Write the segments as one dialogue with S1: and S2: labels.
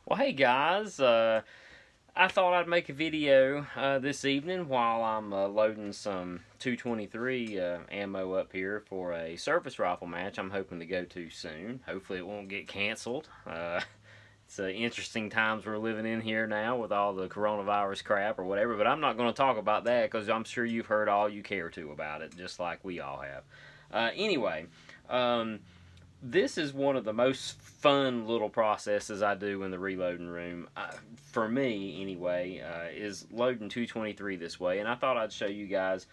S1: Well, hey guys, I thought I'd make a video this evening while I'm loading some 223 ammo up here for a surface rifle match I'm hoping to go to soon. Hopefully it won't get canceled. It's interesting times we're living in here now with all the coronavirus crap or whatever, but I'm not going to talk about that because I'm sure you've heard all you care to about it, just like we all have. Anyway, um, this is one of the most fun little processes I do in the reloading room. For me, anyway, is loading 223 this way, and I thought I'd show you guys,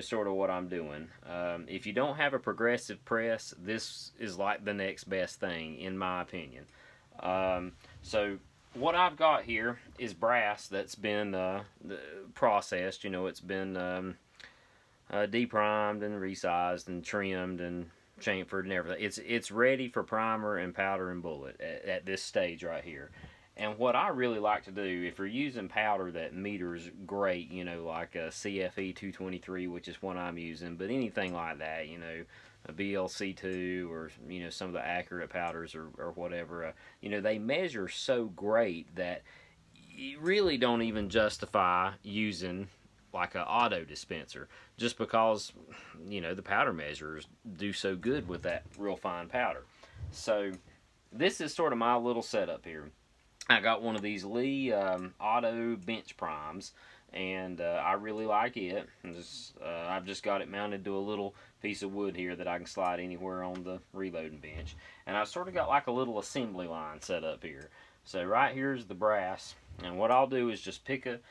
S1: sort of what I'm doing. If you don't have a progressive press, this is like the next best thing, in my opinion. So what I've got here is brass that's been processed. It's been deprimed and resized and trimmed and chamfered and everything. It's ready for primer and powder and bullet at this stage right here. And what I really like to do, if you're using powder that meters great, like a CFE 223, which is what I'm using, but anything like that, a BLC2 or, some of the accurate powders or whatever, they measure so great that you really don't even justify using like an auto dispenser just because the powder measurers do so good with that real fine powder. So this is sort of my little setup here. I got one of these Lee auto bench primes, and I really like it. I've just got it mounted to a little piece of wood here that I can slide anywhere on the reloading bench, and I've sort of got like a little assembly line set up here. So right here's the brass, and what I'll do is just pick a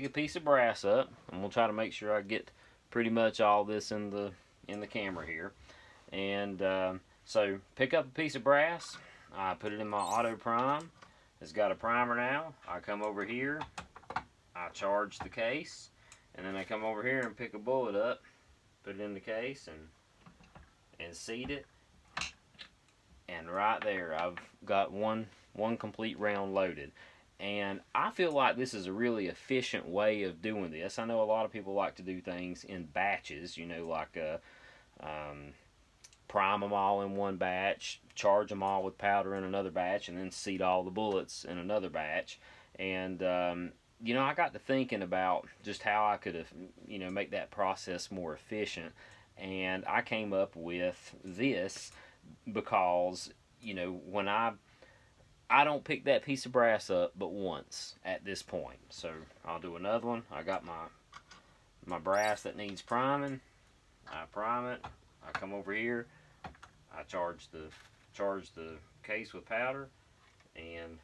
S1: piece of brass up, and we'll try to make sure I get pretty much all this in the camera here. And so pick up a piece of brass, I put it in my auto prime. It's got a primer now. I come over here, I charge the case, and then I come over here and pick a bullet up, put it in the case, and seat it. And right there, I've got one complete round loaded. And I feel like this is a really efficient way of doing this. I know a lot of people like to do things in batches, like prime them all in one batch, charge them all with powder in another batch, and then seat all the bullets in another batch. And I got to thinking about just how I could have, make that process more efficient. And I came up with this because, when I don't pick that piece of brass up but once at this point. So I'll do another one. I got my brass that needs priming. I prime it. I come over here. I charge the case with powder, and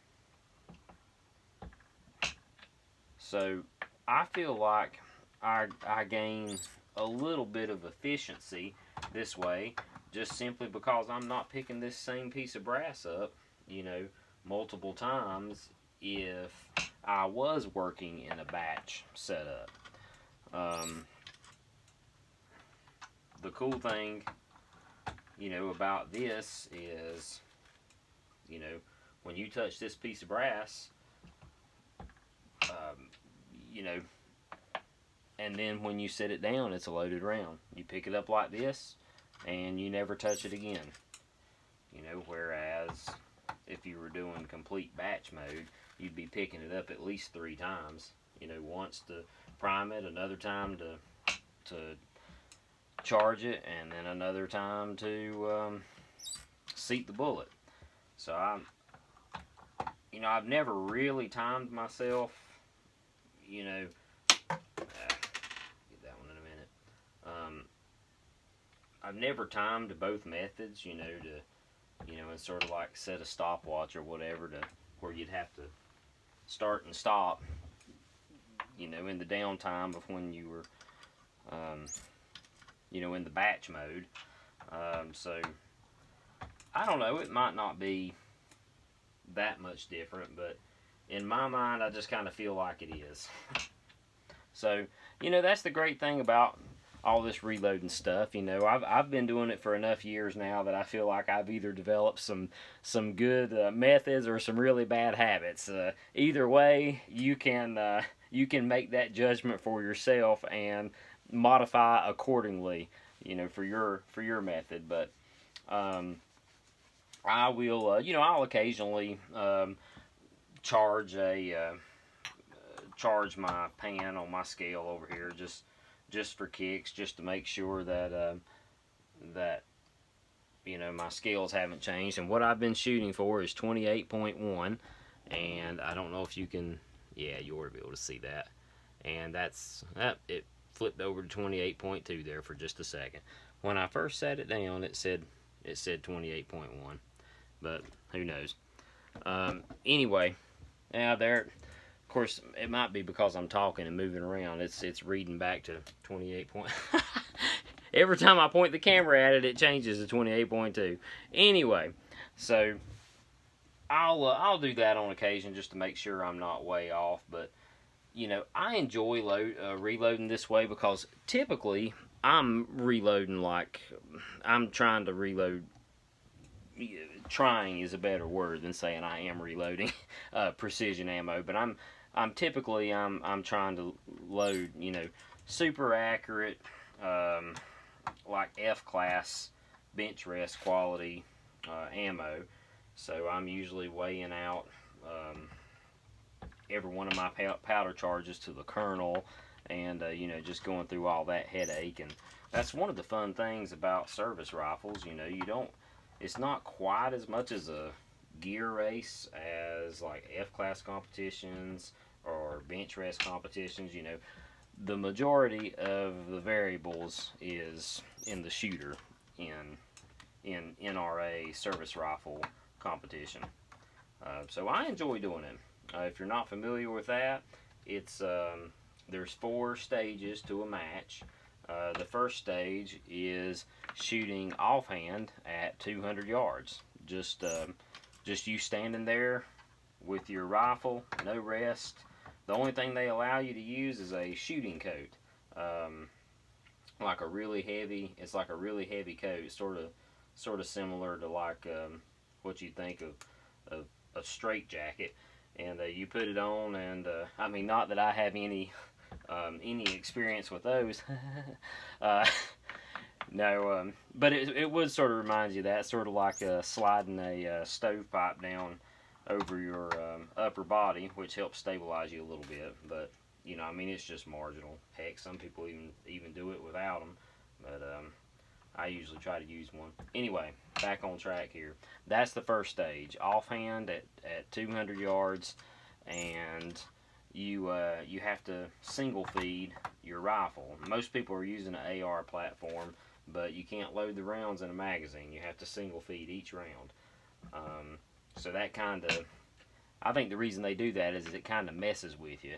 S1: so I feel like I gain a little bit of efficiency this way, just simply because I'm not picking this same piece of brass up, multiple times if I was working in a batch setup. The cool thing about this is, when you touch this piece of brass, um, you know, and then when you set it down, it's a loaded round. You pick it up like this, and you never touch it again. Whereas if you were doing complete batch mode, you'd be picking it up at least 3 times. Once to prime it, another time to charge it, and then another time to seat the bullet. So I've never really timed myself. Get that one in a minute. I've never timed both methods. And sort of like set a stopwatch or whatever to where you'd have to start and stop. In the downtime of when you were, in the batch mode. So I don't know. It might not be that much different, but in my mind, I just kind of feel like it is. So, that's the great thing about all this reloading stuff. I've been doing it for enough years now that I feel like I've either developed some good methods or some really bad habits. Either way, you can make that judgment for yourself and modify accordingly. For your method. But I will, I'll occasionally charge my pan on my scale over here just for kicks, just to make sure that my scales haven't changed. And what I've been shooting for is 28.1, and I don't know if you can, yeah, you ought to be able to see that. And it flipped over to 28.2 there for just a second. When I first sat it down, it said 28.1, but who knows. Anyway, now there, of course, it might be because I'm talking and moving around. It's reading back to 28. Every time I point the camera at it, it changes to 28.2. Anyway, so I'll do that on occasion just to make sure I'm not way off. But I enjoy reloading this way because typically I'm reloading like I'm trying to reload. Trying is a better word than saying I am reloading precision ammo, but I'm typically I'm trying to load super accurate, like F class bench rest quality ammo. So I'm usually weighing out every one of my powder charges to the kernel, and just going through all that headache. And that's one of the fun things about service rifles. You don't. It's not quite as much as a gear race as like F class competitions or bench rest competitions. The majority of the variables is in the shooter in NRA service rifle competition. So I enjoy doing it. If you're not familiar with that, it's there's 4 stages to a match. The first stage is shooting offhand at 200 yards. Just you standing there with your rifle, no rest. The only thing they allow you to use is a shooting coat, like a really heavy. It's like a really heavy coat, sort of similar to like what you think of a straight jacket, and you put it on. And I mean, not that I have any experience with those. No, but it would sort of remind you of that, sort of like sliding a stovepipe down over your upper body, which helps stabilize you a little bit. But I mean, it's just marginal. Heck, some people even do it without them. But I usually try to use one. Anyway, back on track here. That's the first stage, offhand at 200 yards, and you have to single feed your rifle. Most people are using an AR platform, but you can't load the rounds in a magazine. You have to single feed each round. So that kind of, I think the reason they do that is it kind of messes with you.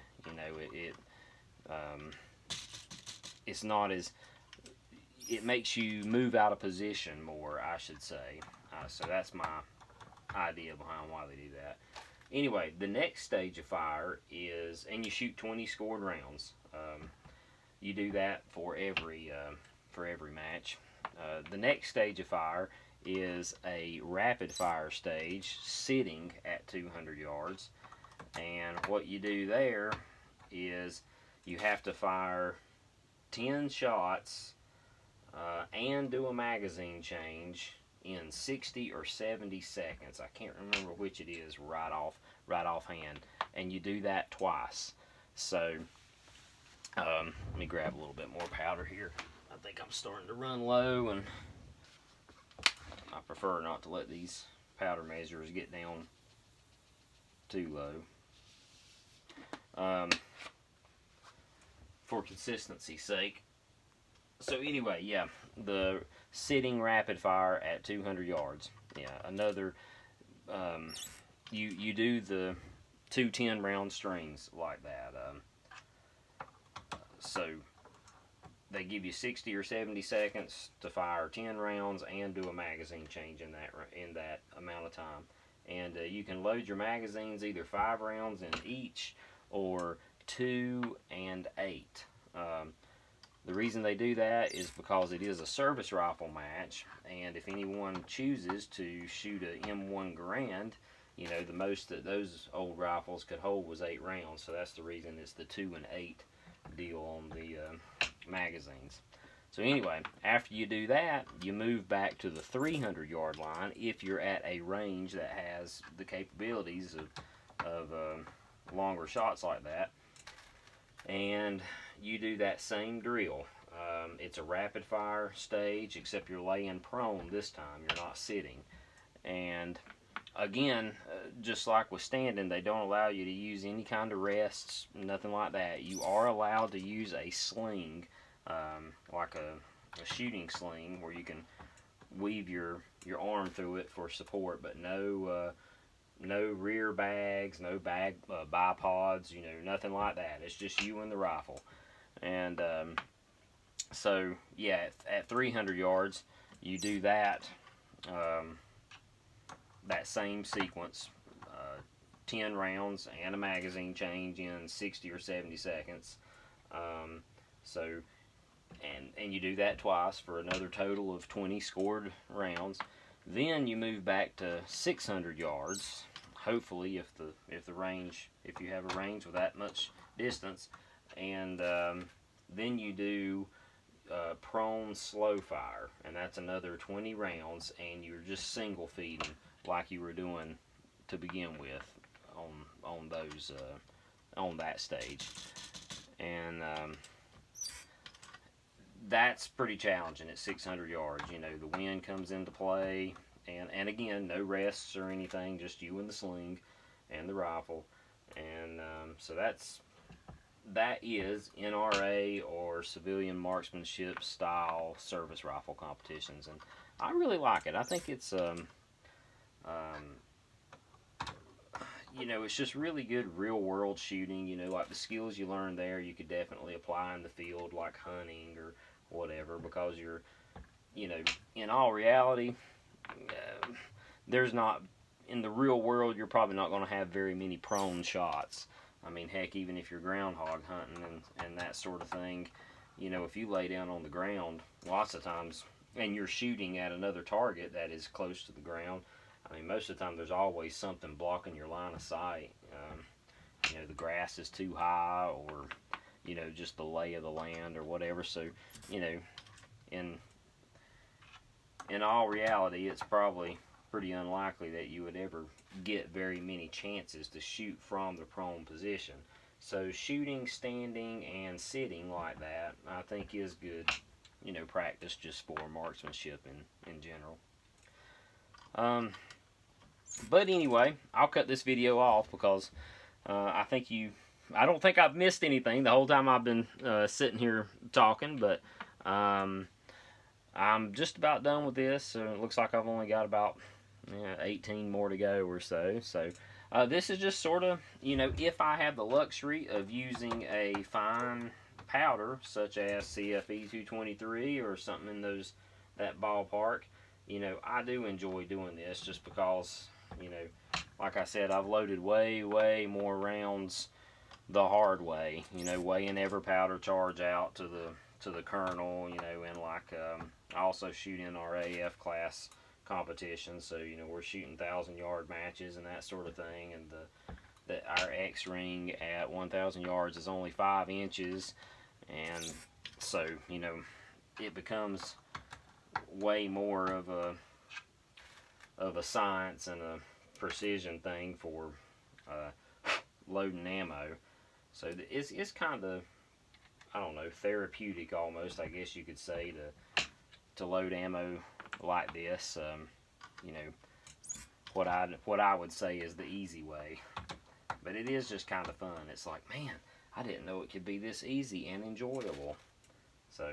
S1: It's not as, it makes you move out of position more, I should say. So that's my idea behind why they do that. Anyway, the next stage of fire is, and you shoot 20 scored rounds. You do that for every match. The next stage of fire is a rapid fire stage, sitting at 200 yards. And what you do there is you have to fire 10 shots and do a magazine change in 60 or 70 seconds. I can't remember which it is right offhand. And you do that twice. So let me grab a little bit more powder here. I think I'm starting to run low, and I prefer not to let these powder measures get down too low for consistency's sake. So anyway, yeah, the sitting rapid fire at 200 yards. Yeah, another, you do the 2 10-round strings like that. So they give you 60 or 70 seconds to fire 10 rounds and do a magazine change in that amount of time. And you can load your magazines either 5 rounds in each or 2 and 8. The reason they do that is because it is a service rifle match, and if anyone chooses to shoot a M1 Garand, the most that those old rifles could hold was 8 rounds. So that's the reason it's the 2 and 8 deal on the magazines. So anyway, after you do that, you move back to the 300 yard line if you're at a range that has the capabilities of of longer shots like that. And you do that same drill. It's a rapid fire stage, except you're laying prone this time. You're not sitting. And again, just like with standing, they don't allow you to use any kind of rests, nothing like that. You are allowed to use a sling, like a shooting sling, where you can weave your arm through it for support, but no rear bags, no bipods, nothing like that. It's just you and the rifle. And so yeah, at 300 yards, you do that that same sequence, 10 rounds and a magazine change in 60 or 70 seconds. So and you do that twice for another total of 20 scored rounds. Then you move back to 600 yards. Hopefully, if you have a range with that much distance, and then you do prone slow fire, and that's another 20 rounds, and you're just single feeding like you were doing to begin with on those on that stage, and that's pretty challenging at 600 yards. The wind comes into play, and again, no rests or anything, just you and the sling and the rifle, and so that is NRA or civilian marksmanship style service rifle competitions, and I really like it. I think it's it's just really good real world shooting. Like the skills you learn there, you could definitely apply in the field, like hunting or whatever, because you're, in all reality, there's not, in the real world, you're probably not going to have very many prone shots. I mean, heck, even if you're groundhog hunting and that sort of thing, if you lay down on the ground, lots of times, and you're shooting at another target that is close to the ground, I mean, most of the time there's always something blocking your line of sight. The grass is too high, or, just the lay of the land or whatever. So, in all reality, it's probably pretty unlikely that you would ever get very many chances to shoot from the prone position. So shooting, standing, and sitting like that, I think is good, practice just for marksmanship in general. But anyway, I'll cut this video off because I don't think I've missed anything the whole time I've been sitting here talking, but I'm just about done with this. So it looks like I've only got about 18 more to go or so. So this is just sort of, if I have the luxury of using a fine powder such as CFE 223 or something in that ballpark, I do enjoy doing this just because, like I said, I've loaded way, way more rounds the hard way, weighing every powder charge out to the kernel, and like I also shoot in our AF class competitions, so we're shooting 1,000-yard matches and that sort of thing, and our X ring at 1,000 yards is only 5 inches, and so it becomes way more of a science and a precision thing for loading ammo. So it's kind of, I don't know, therapeutic almost, I guess you could say, to load ammo like this. What I would say is the easy way, but it is just kind of fun. It's like, man, I didn't know it could be this easy and enjoyable. So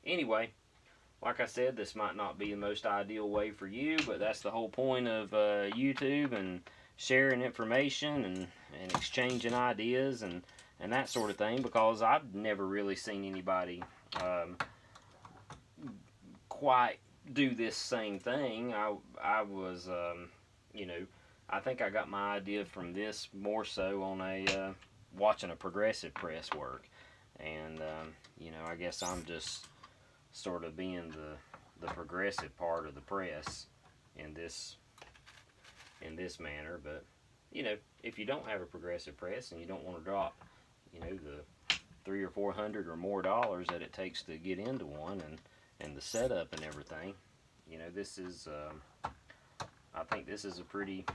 S1: anyway, like I said, this might not be the most ideal way for you, but that's the whole point of YouTube and sharing information and exchanging ideas and that sort of thing, because I've never really seen anybody quite do this same thing. I was, I think I got my idea from this more so on watching a progressive press work, and I guess I'm just sort of being the progressive part of the press in this manner. But if you don't have a progressive press and you don't want to drop the $300 or $400 or more that it takes to get into one, and the setup and everything, this is I think this is a pretty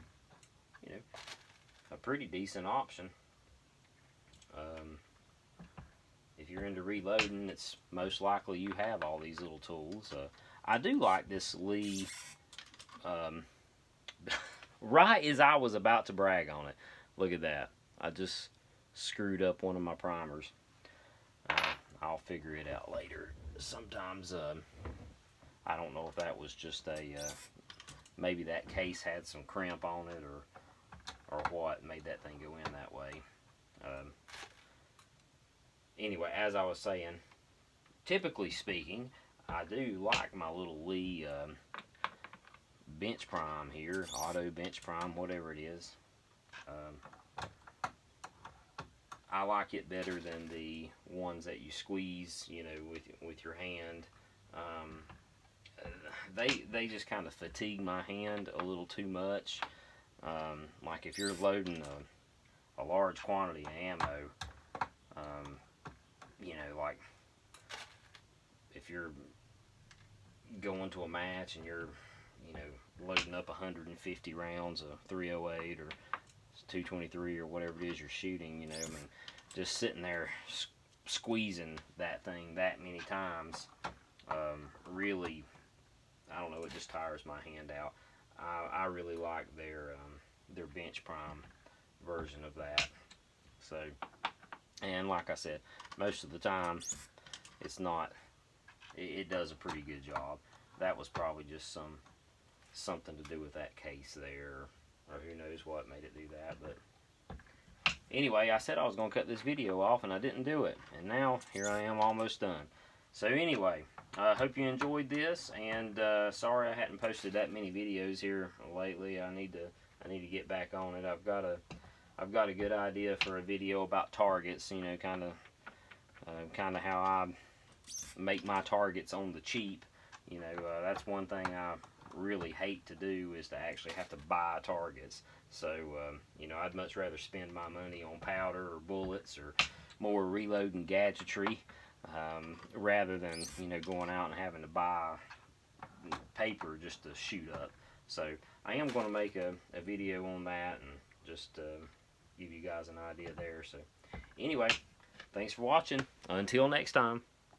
S1: a pretty decent option. If you're into reloading, it's most likely you have all these little tools. I do like this Lee. Right as I was about to brag on it, look at that. I just screwed up one of my primers. I'll figure it out later. Sometimes I don't know if that was just a maybe that case had some crimp on it or what made that thing go in that way. Anyway, as I was saying, typically speaking, I do like my little Lee bench prime here, auto bench prime, whatever it is. I like it better than the ones that you squeeze, you know, with your hand. They just kind of fatigue my hand a little too much. Like if you're loading a large quantity of ammo, you know, like if you're going to a match and you're, you know, loading up 150 rounds of 308 or 223 or whatever it is you're shooting, you know, I mean, just sitting there squeezing that thing that many times, really, I don't know, it just tires my hand out. I really like their bench prime version of that. So, and like I said, most of the time, it's not. It does a pretty good job. That was probably just something to do with that case there, or who knows what made it do that. But anyway, I said I was going to cut this video off, and I didn't do it. And now, here I am almost done. So anyway, I hope you enjoyed this, and sorry I hadn't posted that many videos here lately. I need to get back on it. I've got a good idea for a video about targets, you know, kind of how I make my targets on the cheap. You know, that's one thing I really hate to do, is to actually have to buy targets. So, you know, I'd much rather spend my money on powder or bullets or more reloading gadgetry, rather than, you know, going out and having to buy paper just to shoot up. So I am going to make a video on that and just give you guys an idea there. So anyway, thanks for watching. Until next time.